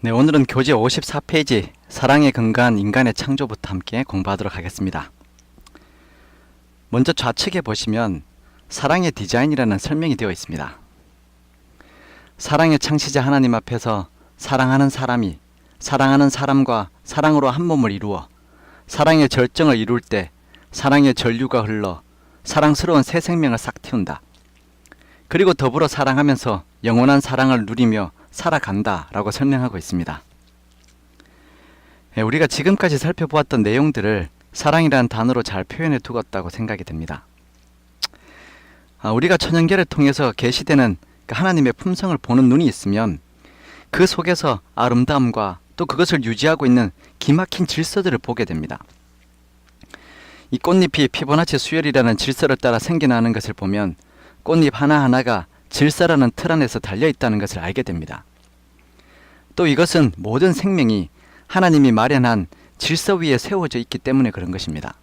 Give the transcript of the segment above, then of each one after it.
네, 오늘은 교재 54페이지 사랑에 근거한 인간의 창조부터 함께 공부하도록 하겠습니다. 먼저 좌측에 보시면 사랑의 디자인이라는 설명이 되어 있습니다. 사랑의 창시자 하나님 앞에서 사랑하는 사람이 사랑하는 사람과 사랑으로 한 몸을 이루어 사랑의 절정을 이룰 때 사랑의 전류가 흘러 사랑스러운 새 생명을 싹 틔운다. 그리고 더불어 사랑하면서 영원한 사랑을 누리며 살아간다 라고 설명하고 있습니다. 우리가 지금까지 살펴보았던 내용들을 사랑이라는 단어로 잘 표현해 두었다고 생각이 됩니다. 우리가 천연계를 통해서 계시되는 하나님의 품성을 보는 눈이 있으면 그 속에서 아름다움과 또 그것을 유지하고 있는 기막힌 질서들을 보게 됩니다. 이 꽃잎이 피보나치 수열이라는 질서를 따라 생겨나는 것을 보면 꽃잎 하나하나가 질서라는 틀 안에서 달려있다는 것을 알게 됩니다. 또 이것은 모든 생명이 하나님이 마련한 질서 위에 세워져 있기 때문에 그런 것입니다.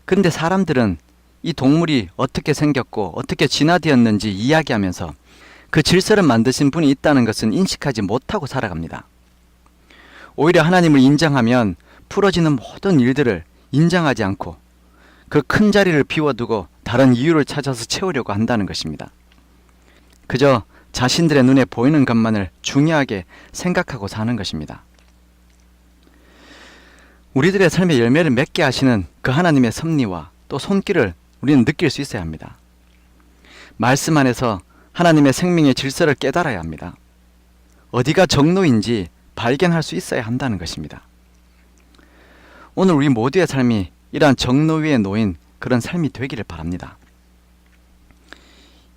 그런데 사람들은 이 동물이 어떻게 생겼고 어떻게 진화되었는지 이야기하면서 그 질서를 만드신 분이 있다는 것은 인식하지 못하고 살아갑니다. 오히려 하나님을 인정하면 풀어지는 모든 일들을 인정하지 않고 그 큰 자리를 비워두고 다른 이유를 찾아서 채우려고 한다는 것입니다. 그저 자신들의 눈에 보이는 것만을 중요하게 생각하고 사는 것입니다. 우리들의 삶의 열매를 맺게 하시는 그 하나님의 섭리와 또 손길을 우리는 느낄 수 있어야 합니다. 말씀 안에서 하나님의 생명의 질서를 깨달아야 합니다. 어디가 정로인지 발견할 수 있어야 한다는 것입니다. 오늘 우리 모두의 삶이 이러한 정로 위에 놓인 그런 삶이 되기를 바랍니다.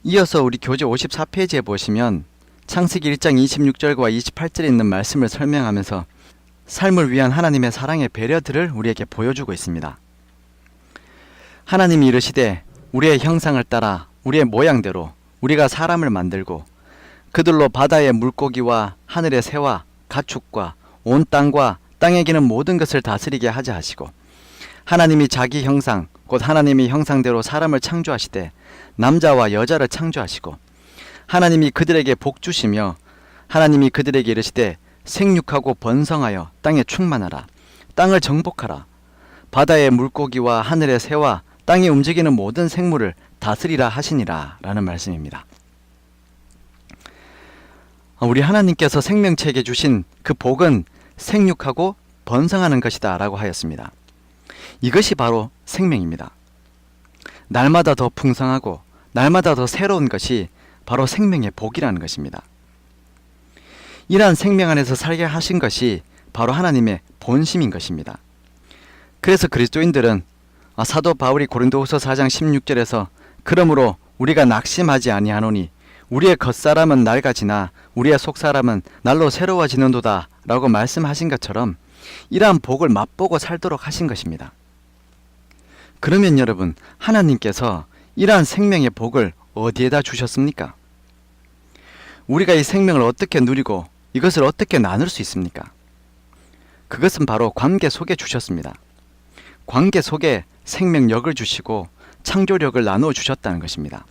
이어서 우리 교재 54페이지에 보시면 창세기 1장 26절과 28절에 있는 말씀을 설명하면서 삶을 위한 하나님의 사랑의 배려들을 우리에게 보여주고 있습니다. 하나님이 이르시되 우리의 형상을 따라 우리의 모양대로 우리가 사람을 만들고 그들로 바다의 물고기와 하늘의 새와 가축과 온 땅과 땅에 기는 모든 것을 다스리게 하자 하시고 하나님이 자기 형상 곧 하나님의 형상대로 사람을 창조하시되 남자와 여자를 창조하시고 하나님이 그들에게 복 주시며 하나님이 그들에게 이르시되 생육하고 번성하여 땅에 충만하라 땅을 정복하라 바다의 물고기와 하늘의 새와 땅에 움직이는 모든 생물을 다스리라 하시니라 라는 말씀입니다. 우리 하나님께서 생명체에게 주신 그 복은 생육하고 번성하는 것이다 라고 하였습니다. 이것이 바로 생명입니다. 날마다 더 풍성하고 날마다 더 새로운 것이 바로 생명의 복이라는 것입니다. 이러한 생명 안에서 살게 하신 것이 바로 하나님의 본심인 것입니다. 그래서 그리스도인들은 사도 바울이 고린도후서 4장 16절에서 그러므로 우리가 낙심하지 아니하노니 우리의 겉사람은 낡아지나 우리의 속사람은 날로 새로워지는도다 라고 말씀하신 것처럼 이러한 복을 맛보고 살도록 하신 것입니다. 그러면 여러분, 하나님께서 이러한 생명의 복을 어디에다 주셨습니까? 우리가 이 생명을 어떻게 누리고 이것을 어떻게 나눌 수 있습니까? 그것은 바로 관계 속에 주셨습니다. 관계 속에 생명력을 주시고 창조력을 나누어 주셨다는 것입니다.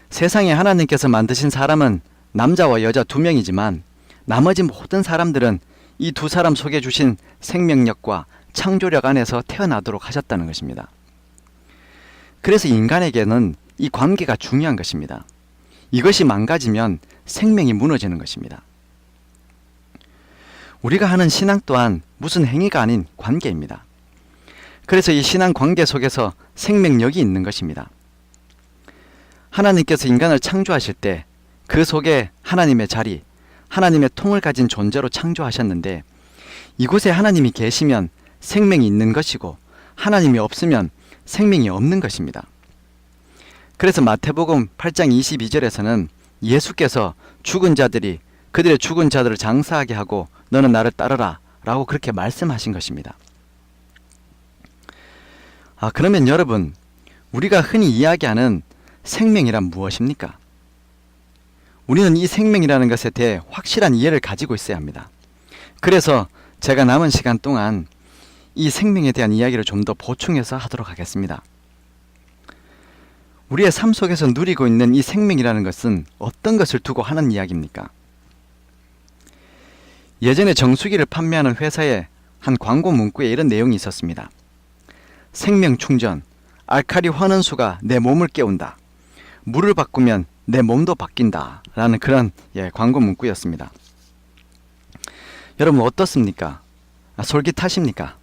세상에 하나님께서 만드신 사람은 남자와 여자 두 명이지만 나머지 모든 사람들은 이 두 사람 속에 주신 생명력과 창조력 안에서 태어나도록 하셨다는 것입니다. 그래서 인간에게는 이 관계가 중요한 것입니다. 이것이 망가지면 생명이 무너지는 것입니다. 우리가 하는 신앙 또한 무슨 행위가 아닌 관계입니다. 그래서 이 신앙 관계 속에서 생명력이 있는 것입니다. 하나님께서 인간을 창조하실 때 그 속에 하나님의 자리, 하나님의 통을 가진 존재로 창조하셨는데 이곳에 하나님이 계시면 생명이 있는 것이고 하나님이 없으면 생명이 없는 것입니다. 그래서 마태복음 8장 22절에서는 예수께서 죽은 자들이 그들의 죽은 자들을 장사하게 하고 너는 나를 따르라 라고 그렇게 말씀하신 것입니다. 그러면 여러분, 우리가 흔히 이야기하는 생명이란 무엇입니까? 우리는 이 생명이라는 것에 대해 확실한 이해를 가지고 있어야 합니다. 그래서 제가 남은 시간 동안 이 생명에 대한 이야기를 좀 더 보충해서 하도록 하겠습니다. 우리의 삶 속에서 누리고 있는 이 생명이라는 것은 어떤 것을 두고 하는 이야기입니까? 예전에 정수기를 판매하는 회사의 한 광고 문구에 이런 내용이 있었습니다. 생명 충전, 알칼리 환원수가 내 몸을 깨운다. 물을 바꾸면 내 몸도 바뀐다. 라는 그런 광고 문구였습니다. 여러분 어떻습니까? 솔깃하십니까?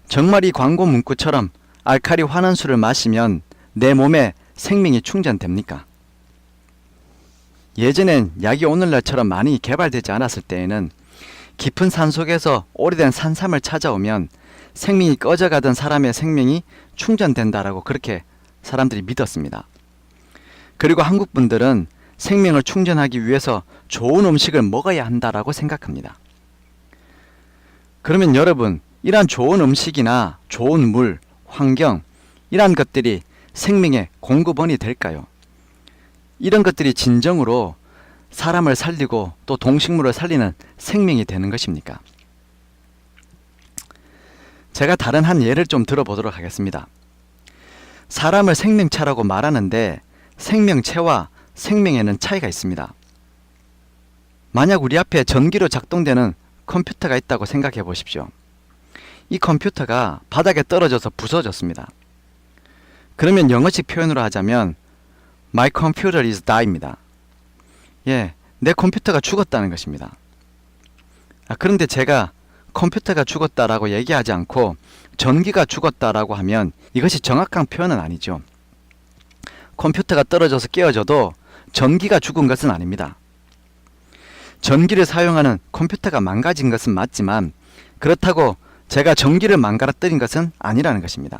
정말 이 광고 문구처럼 알칼리 환원수를 마시면 내 몸에 생명이 충전됩니까? 예전엔 약이 오늘날처럼 많이 개발되지 않았을 때에는 깊은 산속에서 오래된 산삼을 찾아오면 생명이 꺼져가던 사람의 생명이 충전된다라고 그렇게 사람들이 믿었습니다. 그리고 한국 분들은 생명을 충전하기 위해서 좋은 음식을 먹어야 한다라고 생각합니다. 그러면 여러분, 이러한 좋은 음식이나 좋은 물, 환경, 이러한 것들이 생명의 공급원이 될까요? 이런 것들이 진정으로 사람을 살리고 또 동식물을 살리는 생명이 되는 것입니까? 제가 다른 한 예를 좀 들어보도록 하겠습니다. 사람을 생명체라고 말하는데 생명체와 생명에는 차이가 있습니다. 만약 우리 앞에 전기로 작동되는 컴퓨터가 있다고 생각해 보십시오. 이 컴퓨터가 바닥에 떨어져서 부서졌습니다. 그러면 영어식 표현으로 하자면 My computer is die입니다. 내 컴퓨터가 죽었다는 것입니다. 그런데 제가 컴퓨터가 죽었다라고 얘기하지 않고 전기가 죽었다라고 하면 이것이 정확한 표현은 아니죠. 컴퓨터가 떨어져서 깨어져도 전기가 죽은 것은 아닙니다. 전기를 사용하는 컴퓨터가 망가진 것은 맞지만 그렇다고 제가 전기를 망가뜨린 것은 아니라는 것입니다.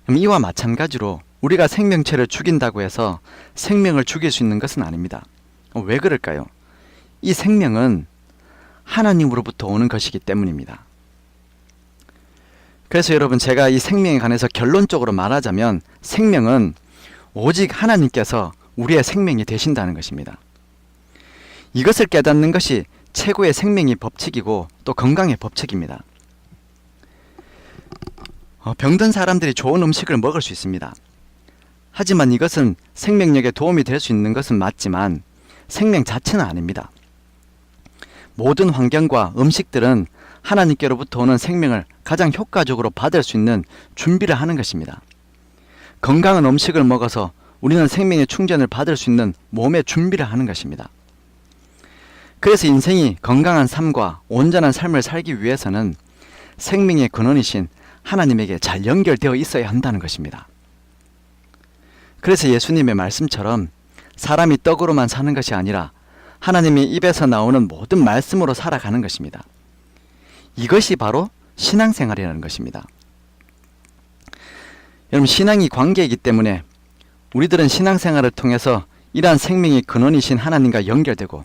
이와 마찬가지로 우리가 생명체를 죽인다고 해서 생명을 죽일 수 있는 것은 아닙니다. 왜 그럴까요? 이 생명은 하나님으로부터 오는 것이기 때문입니다. 그래서 여러분, 제가 이 생명에 관해서 결론적으로 말하자면 생명은 오직 하나님께서 우리의 생명이 되신다는 것입니다. 이것을 깨닫는 것이 최고의 생명의 법칙이고 또 건강의 법칙입니다. 병든 사람들이 좋은 음식을 먹을 수 있습니다. 하지만 이것은 생명력에 도움이 될 수 있는 것은 맞지만 생명 자체는 아닙니다. 모든 환경과 음식들은 하나님께로부터 오는 생명을 가장 효과적으로 받을 수 있는 준비를 하는 것입니다. 건강한 음식을 먹어서 우리는 생명의 충전을 받을 수 있는 몸의 준비를 하는 것입니다. 그래서 인생이 건강한 삶과 온전한 삶을 살기 위해서는 생명의 근원이신 하나님에게 잘 연결되어 있어야 한다는 것입니다. 그래서 예수님의 말씀처럼 사람이 떡으로만 사는 것이 아니라 하나님의 입에서 나오는 모든 말씀으로 살아가는 것입니다. 이것이 바로 신앙생활이라는 것입니다. 여러분, 신앙이 관계이기 때문에 우리들은 신앙생활을 통해서 이러한 생명의 근원이신 하나님과 연결되고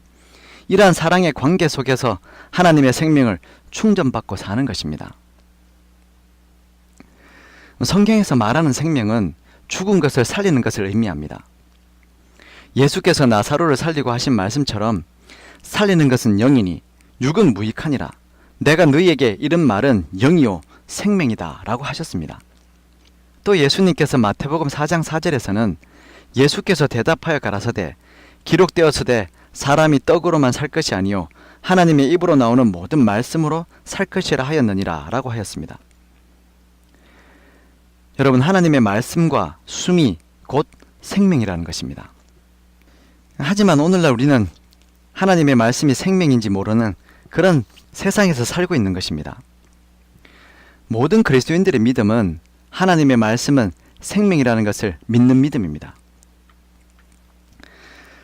이러한 사랑의 관계 속에서 하나님의 생명을 충전받고 사는 것입니다. 성경에서 말하는 생명은 죽은 것을 살리는 것을 의미합니다. 예수께서 나사로를 살리고 하신 말씀처럼 살리는 것은 영이니 육은 무익하니라. 내가 너희에게 이른 말은 영이요 생명이다 라고 하셨습니다. 또 예수님께서 마태복음 4장 4절에서는 예수께서 대답하여 가라사대 기록되었으되 사람이 떡으로만 살 것이 아니요 하나님의 입으로 나오는 모든 말씀으로 살 것이라 하였느니라 라고 하였습니다. 여러분, 하나님의 말씀과 숨이 곧 생명이라는 것입니다. 하지만 오늘날 우리는 하나님의 말씀이 생명인지 모르는 그런 세상에서 살고 있는 것입니다. 모든 그리스도인들의 믿음은 하나님의 말씀은 생명이라는 것을 믿는 믿음입니다.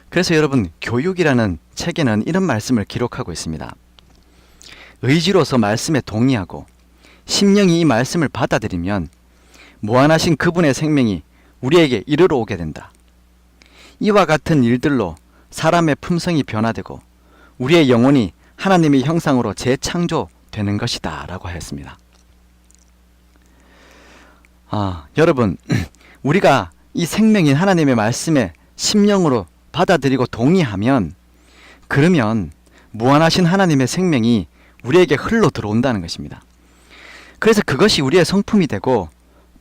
그래서 여러분, 교육이라는 책에는 이런 말씀을 기록하고 있습니다. 의지로서 말씀에 동의하고 심령이 이 말씀을 받아들이면 무한하신 그분의 생명이 우리에게 이르러 오게 된다. 이와 같은 일들로 사람의 품성이 변화되고 우리의 영혼이 하나님의 형상으로 재창조되는 것이다 라고 하였습니다. 여러분, 우리가 이 생명인 하나님의 말씀에 심령으로 받아들이고 동의하면 그러면 무한하신 하나님의 생명이 우리에게 흘러 들어온다는 것입니다. 그래서 그것이 우리의 성품이 되고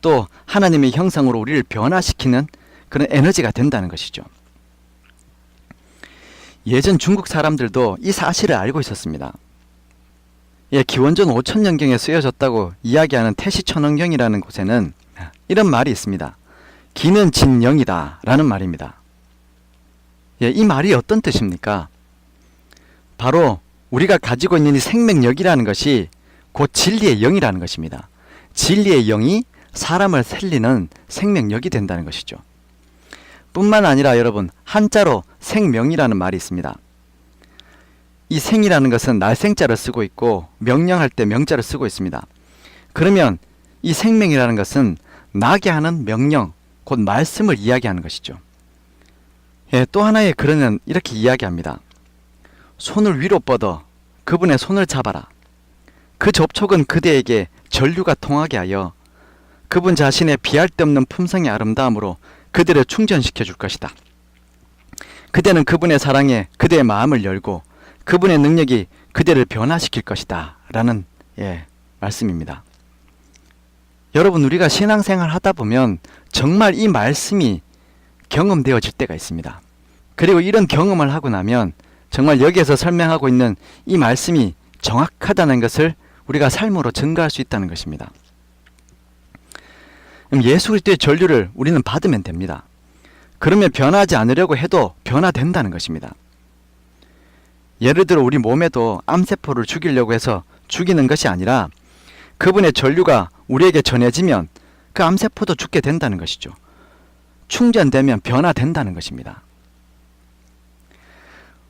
또 하나님의 형상으로 우리를 변화시키는 그런 에너지가 된다는 것이죠. 예전 중국 사람들도 이 사실을 알고 있었습니다. 예, 기원전 5000년경에 쓰여졌다고 이야기하는 태시천왕경이라는 곳에는 이런 말이 있습니다. 기는 진영이다 라는 말입니다. 예, 이 말이 어떤 뜻입니까? 바로 우리가 가지고 있는 이 생명력이라는 것이 곧 진리의 영이라는 것입니다. 진리의 영이 사람을 살리는 생명력이 된다는 것이죠. 뿐만 아니라 여러분, 한자로 생명이라는 말이 있습니다. 이 생이라는 것은 날생자를 쓰고 있고 명령할 때 명자를 쓰고 있습니다. 그러면 이 생명이라는 것은 나게 하는 명령, 곧 말씀을 이야기하는 것이죠. 예, 또 하나의 글은 이렇게 이야기합니다. 손을 위로 뻗어 그분의 손을 잡아라. 그 접촉은 그대에게 전류가 통하게 하여 그분 자신의 비할 데 없는 품성의 아름다움으로 그대를 충전시켜 줄 것이다. 그대는 그분의 사랑에 그대의 마음을 열고 그분의 능력이 그대를 변화시킬 것이다 라는 말씀입니다. 여러분, 우리가 신앙생활 하다 보면 정말 이 말씀이 경험되어질 때가 있습니다. 그리고 이런 경험을 하고 나면 정말 여기에서 설명하고 있는 이 말씀이 정확하다는 것을 우리가 삶으로 증거할 수 있다는 것입니다. 그럼 예수 그리스도의 전류를 우리는 받으면 됩니다. 그러면 변하지 않으려고 해도 변화된다는 것입니다. 예를 들어 우리 몸에도 암세포를 죽이려고 해서 죽이는 것이 아니라 그분의 전류가 우리에게 전해지면 그 암세포도 죽게 된다는 것이죠. 충전되면 변화된다는 것입니다.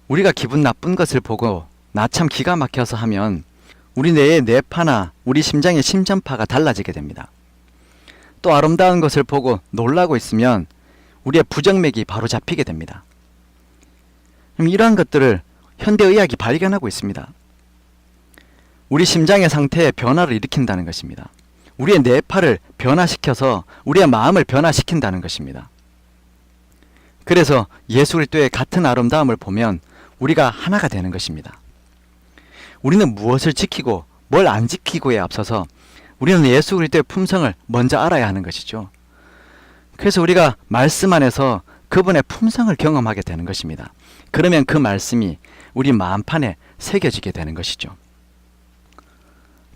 우리가 기분 나쁜 것을 보고 나 참 기가 막혀서 하면 우리 뇌의 뇌파나 우리 심장의 심전파가 달라지게 됩니다. 또 아름다운 것을 보고 놀라고 있으면 우리의 부정맥이 바로 잡히게 됩니다. 이러한 것들을 현대의학이 발견하고 있습니다. 우리 심장의 상태에 변화를 일으킨다는 것입니다. 우리의 뇌파를 변화시켜서 우리의 마음을 변화시킨다는 것입니다. 그래서 예수 그리스도의 같은 아름다움을 보면 우리가 하나가 되는 것입니다. 우리는 무엇을 지키고 뭘 안 지키고에 앞서서 우리는 예수 그리스도의 품성을 먼저 알아야 하는 것이죠. 그래서 우리가 말씀 안에서 그분의 품성을 경험하게 되는 것입니다. 그러면 그 말씀이 우리 마음판에 새겨지게 되는 것이죠.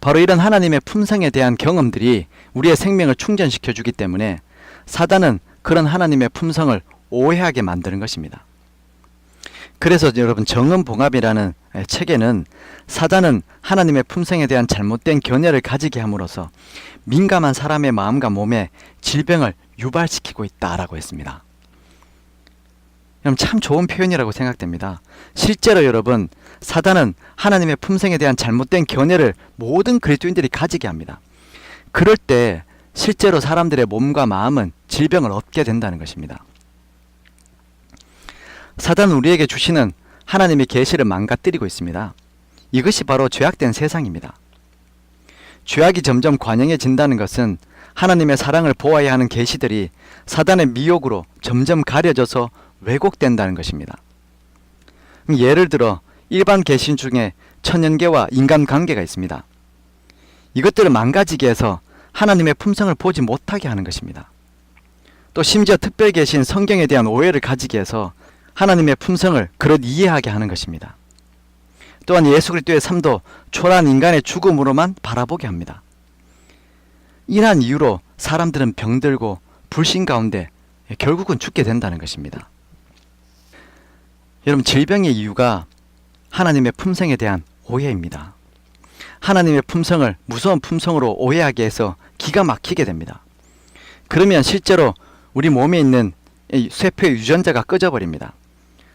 바로 이런 하나님의 품성에 대한 경험들이 우리의 생명을 충전시켜 주기 때문에 사단은 그런 하나님의 품성을 오해하게 만드는 것입니다. 그래서 여러분, 정음봉합이라는 책에는 사단은 하나님의 품성에 대한 잘못된 견해를 가지게 함으로써 민감한 사람의 마음과 몸에 질병을 유발시키고 있다라고 했습니다. 여러분, 참 좋은 표현이라고 생각됩니다. 실제로 여러분, 사단은 하나님의 품성에 대한 잘못된 견해를 모든 그리스도인들이 가지게 합니다. 그럴 때 실제로 사람들의 몸과 마음은 질병을 얻게 된다는 것입니다. 사단은 우리에게 주시는 하나님의 계시를 망가뜨리고 있습니다. 이것이 바로 죄악된 세상입니다. 죄악이 점점 관영해진다는 것은 하나님의 사랑을 보아야 하는 계시들이 사단의 미혹으로 점점 가려져서 왜곡된다는 것입니다. 예를 들어 일반 계시 중에 천연계와 인간관계가 있습니다. 이것들을 망가지게 해서 하나님의 품성을 보지 못하게 하는 것입니다. 또 심지어 특별 계신 성경에 대한 오해를 가지게 해서 하나님의 품성을 그릇 이해하게 하는 것입니다. 또한 예수 그리스도의 삶도 초라한 인간의 죽음으로만 바라보게 합니다. 이러한 이유로 사람들은 병들고 불신 가운데 결국은 죽게 된다는 것입니다. 여러분, 질병의 이유가 하나님의 품성에 대한 오해입니다. 하나님의 품성을 무서운 품성으로 오해하게 해서 기가 막히게 됩니다. 그러면 실제로 우리 몸에 있는 쇠표의 유전자가 꺼져버립니다.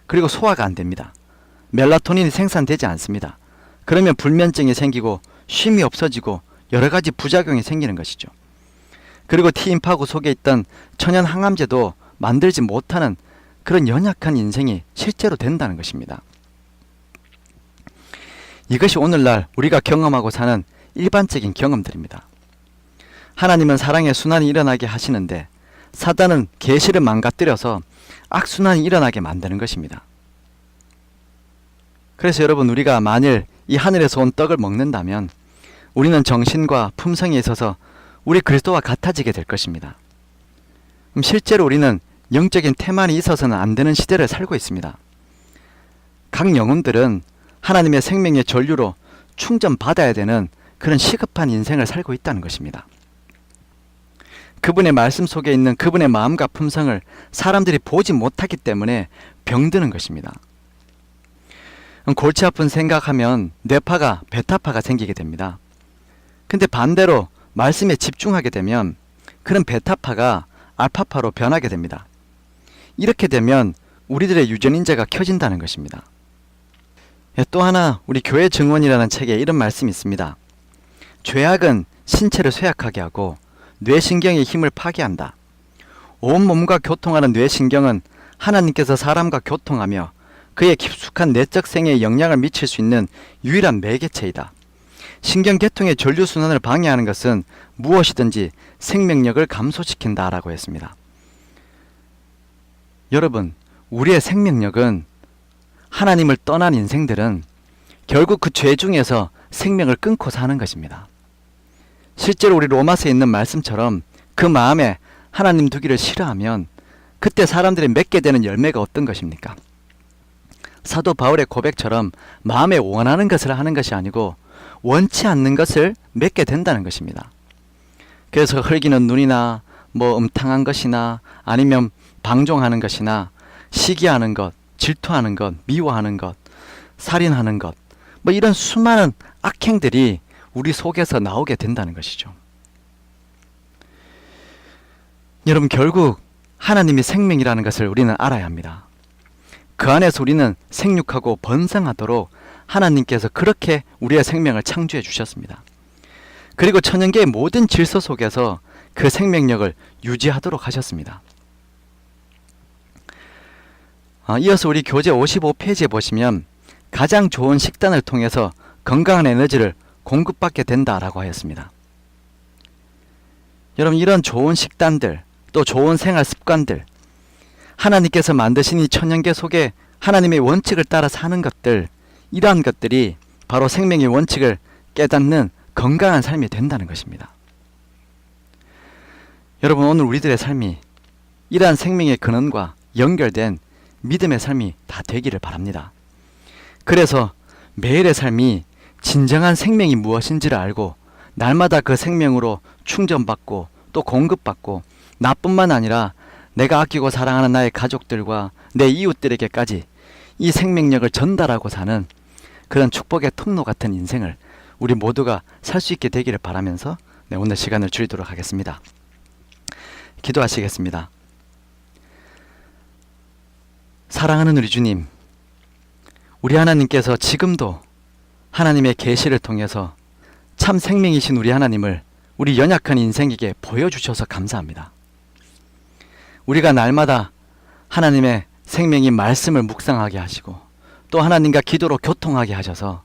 그리고 소화가 안 됩니다. 멜라토닌이 생산되지 않습니다. 그러면 불면증이 생기고 쉼이 없어지고 여러 가지 부작용이 생기는 것이죠. 그리고 T인파구 속에 있던 천연 항암제도 만들지 못하는 그런 연약한 인생이 실제로 된다는 것입니다. 이것이 오늘날 우리가 경험하고 사는 일반적인 경험들입니다. 하나님은 사랑의 순환이 일어나게 하시는데 사단은 계시를 망가뜨려서 악순환이 일어나게 만드는 것입니다. 그래서 여러분, 우리가 만일 이 하늘에서 온 떡을 먹는다면 우리는 정신과 품성에 있어서 우리 그리스도와 같아지게 될 것입니다. 실제로 우리는 영적인 태만이 있어서는 안 되는 시대를 살고 있습니다. 각 영혼들은 하나님의 생명의 전류로 충전받아야 되는 그런 시급한 인생을 살고 있다는 것입니다. 그분의 말씀 속에 있는 그분의 마음과 품성을 사람들이 보지 못하기 때문에 병드는 것입니다. 골치 아픈 생각하면 뇌파가 베타파가 생기게 됩니다. 근데 반대로 말씀에 집중하게 되면 그런 베타파가 알파파로 변하게 됩니다. 이렇게 되면 우리들의 유전인자가 켜진다는 것입니다. 또 하나 우리 교회 증언이라는 책에 이런 말씀이 있습니다. 죄악은 신체를 쇠약하게 하고 뇌신경의 힘을 파괴한다. 온몸과 교통하는 뇌신경은 하나님께서 사람과 교통하며 그의 깊숙한 내적 생애에 영향을 미칠 수 있는 유일한 매개체이다. 신경계통의 전류순환을 방해하는 것은 무엇이든지 생명력을 감소시킨다 라고 했습니다. 여러분, 우리의 생명력은 하나님을 떠난 인생들은 결국 그 죄 중에서 생명을 끊고 사는 것입니다. 실제로 우리 로마서에 있는 말씀처럼 그 마음에 하나님 두기를 싫어하면 그때 사람들이 맺게 되는 열매가 어떤 것입니까? 사도 바울의 고백처럼 마음에 원하는 것을 하는 것이 아니고 원치 않는 것을 맺게 된다는 것입니다. 그래서 흘기는 눈이나 음탕한 것이나 아니면 방종하는 것이나 시기하는 것, 질투하는 것, 미워하는 것, 살인하는 것, 이런 수많은 악행들이 우리 속에서 나오게 된다는 것이죠. 여러분, 결국 하나님이 생명이라는 것을 우리는 알아야 합니다. 그 안에서 우리는 생육하고 번성하도록 하나님께서 그렇게 우리의 생명을 창조해 주셨습니다. 그리고 천연계의 모든 질서 속에서 그 생명력을 유지하도록 하셨습니다. 이어서 우리 교재 55페이지에 보시면 가장 좋은 식단을 통해서 건강한 에너지를 공급받게 된다라고 하였습니다. 여러분, 이런 좋은 식단들, 또 좋은 생활 습관들, 하나님께서 만드신 이 천연계 속에 하나님의 원칙을 따라 사는 것들, 이러한 것들이 바로 생명의 원칙을 깨닫는 건강한 삶이 된다는 것입니다. 여러분, 오늘 우리들의 삶이 이러한 생명의 근원과 연결된 믿음의 삶이 다 되기를 바랍니다. 그래서 매일의 삶이 진정한 생명이 무엇인지를 알고 날마다 그 생명으로 충전받고 또 공급받고 나뿐만 아니라 내가 아끼고 사랑하는 나의 가족들과 내 이웃들에게까지 이 생명력을 전달하고 사는 그런 축복의 통로 같은 인생을 우리 모두가 살 수 있게 되기를 바라면서 오늘 시간을 줄이도록 하겠습니다. 기도하시겠습니다. 사랑하는 우리 주님, 우리 하나님께서 지금도 하나님의 계시를 통해서 참 생명이신 우리 하나님을 우리 연약한 인생에게 보여주셔서 감사합니다. 우리가 날마다 하나님의 생명인 말씀을 묵상하게 하시고 또 하나님과 기도로 교통하게 하셔서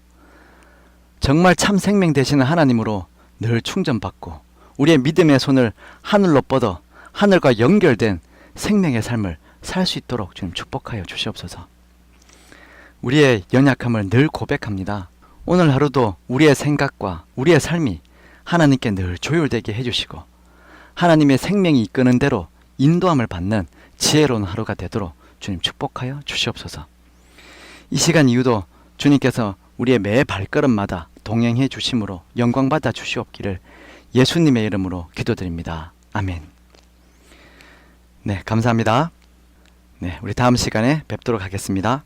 정말 참 생명 되시는 하나님으로 늘 충전받고 우리의 믿음의 손을 하늘로 뻗어 하늘과 연결된 생명의 삶을 살 수 있도록 주님 축복하여 주시옵소서. 우리의 연약함을 늘 고백합니다. 오늘 하루도 우리의 생각과 우리의 삶이 하나님께 늘 조율되게 해주시고 하나님의 생명이 이끄는 대로 인도함을 받는 지혜로운 하루가 되도록 주님 축복하여 주시옵소서. 이 시간 이후도 주님께서 우리의 매 발걸음마다 동행해 주심으로 영광받아 주시옵기를 예수님의 이름으로 기도드립니다. 아멘. 네, 감사합니다. 네, 우리 다음 시간에 뵙도록 하겠습니다.